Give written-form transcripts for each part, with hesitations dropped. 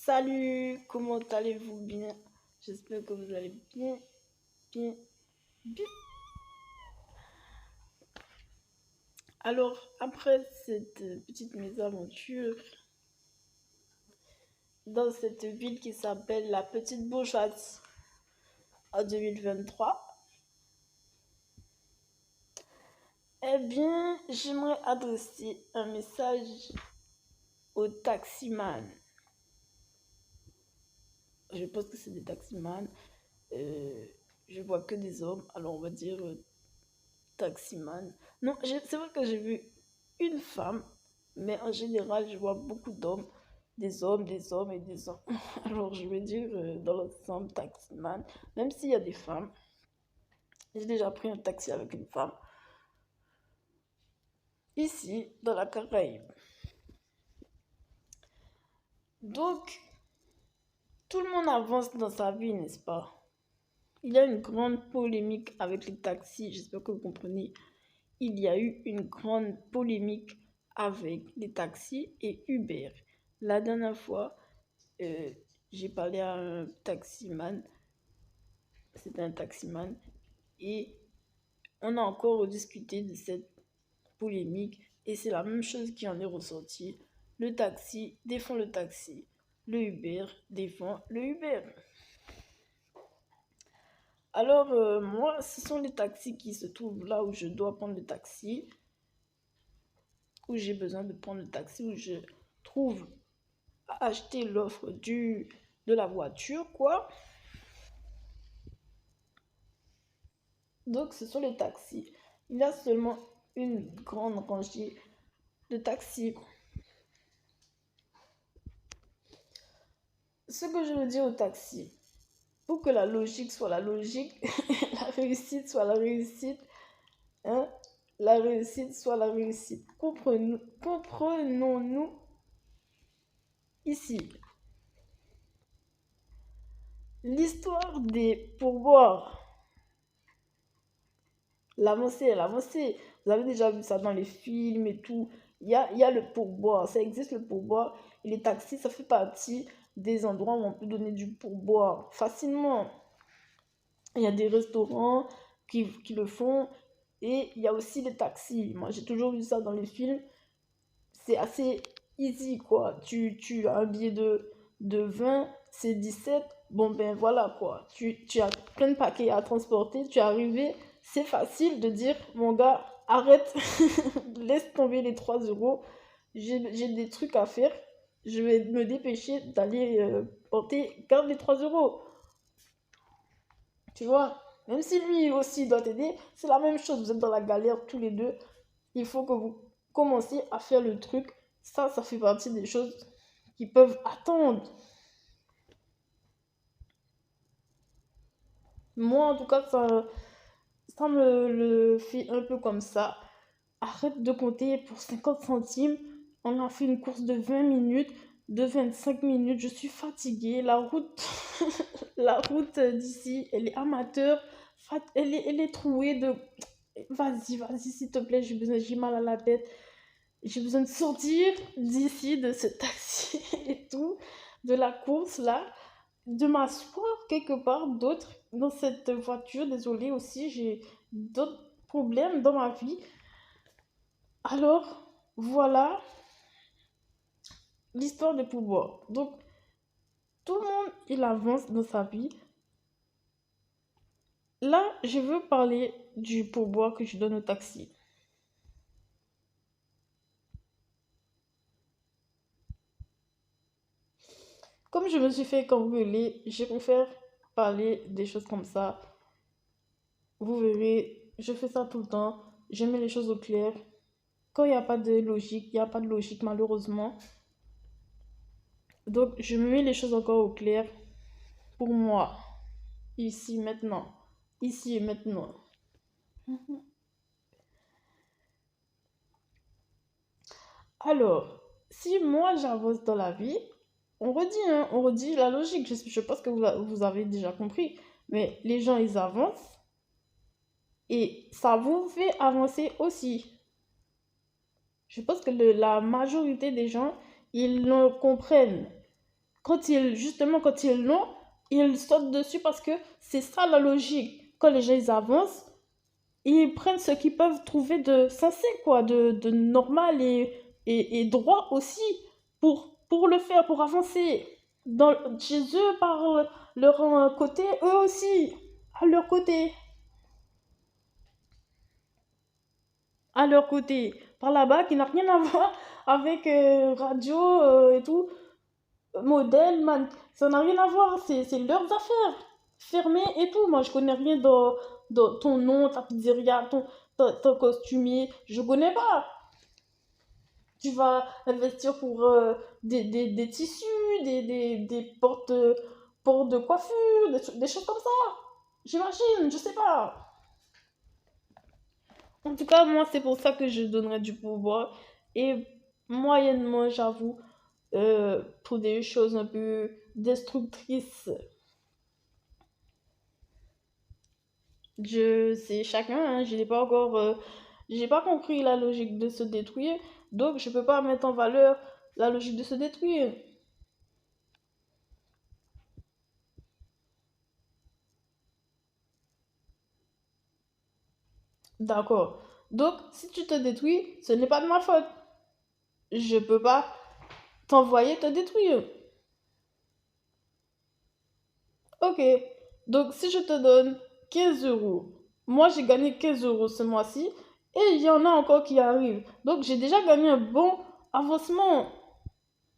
Salut, comment allez-vous bien? J'espère que vous allez bien, bien, bien. Alors, après cette petite mésaventure dans cette ville qui s'appelle la Petite Bourgeoisie en 2023, eh bien, j'aimerais adresser un message aux taximans. Je pense que c'est des taximans. Je vois que des hommes, alors on va dire taximan. Non, c'est vrai que j'ai vu une femme, mais en général, je vois beaucoup d'hommes, des hommes, des hommes et des hommes. Alors, je vais dire dans l'ensemble taximan, même s'il y a des femmes. J'ai déjà pris un taxi avec une femme, ici, dans la Caraïbe. Donc, tout le monde avance dans sa vie, n'est-ce pas? Il y a une grande polémique avec les taxis, j'espère que vous comprenez. Il y a eu une grande polémique avec les taxis et Uber. La dernière fois, euh, j'ai parlé à un taximan, c'était un taximan, et on a encore discuté de cette polémique, et c'est la même chose qui en est ressortie. Le taxi défend le taxi, le Uber défend le Uber. Alors, moi, ce sont les taxis qui se trouvent là où je dois prendre le taxi, où j'ai besoin de prendre le taxi, où je trouve à acheter l'offre de la voiture, quoi. Donc, ce sont les taxis. Il y a seulement une grande rangée de taxis. Ce que je veux dire aux taxis, pour que la logique soit la logique, la réussite soit la réussite, hein, la réussite soit la réussite. Comprenons-nous ici. L'histoire des pourboires, l'avancée. Vous avez déjà vu ça dans les films et tout. Il y a le pourboire, ça existe le pourboire. Et les taxis, ça fait partie des endroits où on peut donner du pourboire facilement. Il y a des restaurants qui le font et il y a aussi les taxis. Moi, j'ai toujours vu ça dans les films. C'est assez easy, quoi. Tu as un billet de 20, c'est 17. Bon, ben voilà, quoi. Tu as plein de paquets à transporter. Tu es arrivé. C'est facile de dire, mon gars, arrête, laisse tomber les 3 euros. J'ai des trucs à faire. Je vais me dépêcher d'aller porter. Garde les 3 euros. Tu vois, même si lui aussi doit t'aider, c'est la même chose. Vous êtes dans la galère tous les deux. Il faut que vous commenciez à faire le truc. Ça fait partie des choses qui peuvent attendre. Moi, en tout cas, ça me le fait un peu comme ça. Arrête de compter pour 50 centimes. On a fait une course de 20 minutes, de 25 minutes. Je suis fatiguée. La route, la route d'ici, elle est amateur. Elle est trouée de... Vas-y, s'il te plaît, j'ai mal à la tête. J'ai besoin de sortir d'ici, de ce taxi et tout, de la course là, de m'asseoir quelque part d'autre dans cette voiture. Désolée aussi, j'ai d'autres problèmes dans ma vie. Alors, voilà l'histoire des pouvoirs. Donc, tout le monde, il avance dans sa vie. Là, je veux parler du pourboire que je donne au taxi. Comme je me suis fait cambrioler, je préfère parler des choses comme ça. Vous verrez, je fais ça tout le temps. Je mets les choses au clair. Quand il n'y a pas de logique, il n'y a pas de logique malheureusement. Donc, je mets les choses encore au clair pour moi. Ici, maintenant. Ici et maintenant. Alors, si moi j'avance dans la vie, on redit la logique. Je pense que vous avez déjà compris. Mais les gens, ils avancent et ça vous fait avancer aussi. Je pense que la majorité des gens, ils le comprennent. Justement, quand ils l'ont, ils sautent dessus parce que c'est ça la logique. Quand les gens ils avancent, ils prennent ce qu'ils peuvent trouver de sensé, quoi, de normal et droit aussi pour le faire, pour avancer. Chez eux, par leur côté, eux aussi, à leur côté, à leur côté, par là-bas, qui n'a rien à voir avec radio et tout, modèle, man, ça n'a rien à voir, c'est leurs affaires, fermées et tout. Moi, je connais rien dans ton nom, ta pizzeria, ton costumier, je connais pas. Tu vas investir pour des tissus, des portes de coiffure, des choses comme ça. J'imagine, je sais pas. En tout cas, moi, c'est pour ça que je donnerais du pouvoir. Et moyennement, j'avoue, pour des choses un peu destructrices. C'est chacun, hein, je n'ai pas encore, j'ai pas compris la logique de se détruire, donc je peux pas mettre en valeur la logique de se détruire. D'accord. Donc, si tu te détruis, ce n'est pas de ma faute. Je peux pas t'envoyer te détruire. Ok. Donc, si je te donne 15 euros, moi j'ai gagné 15 euros ce mois-ci, et il y en a encore qui arrivent. Donc, j'ai déjà gagné un bon avancement.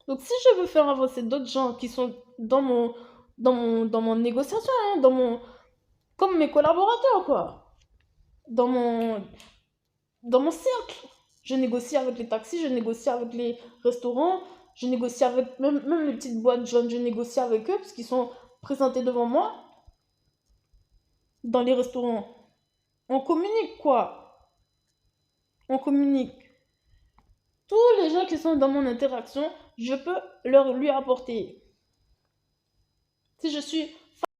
Donc, si je veux faire avancer d'autres gens qui sont dans mon négociation, hein, comme mes collaborateurs, quoi, dans mon, dans mon cercle, je négocie avec les taxis, je négocie avec les restaurants, je négocie avec même les petites boîtes jaunes, je négocie avec eux parce qu'ils sont présentés devant moi dans les restaurants. On communique, quoi. On communique. Tous les gens qui sont dans mon interaction, je peux lui apporter. Si je suis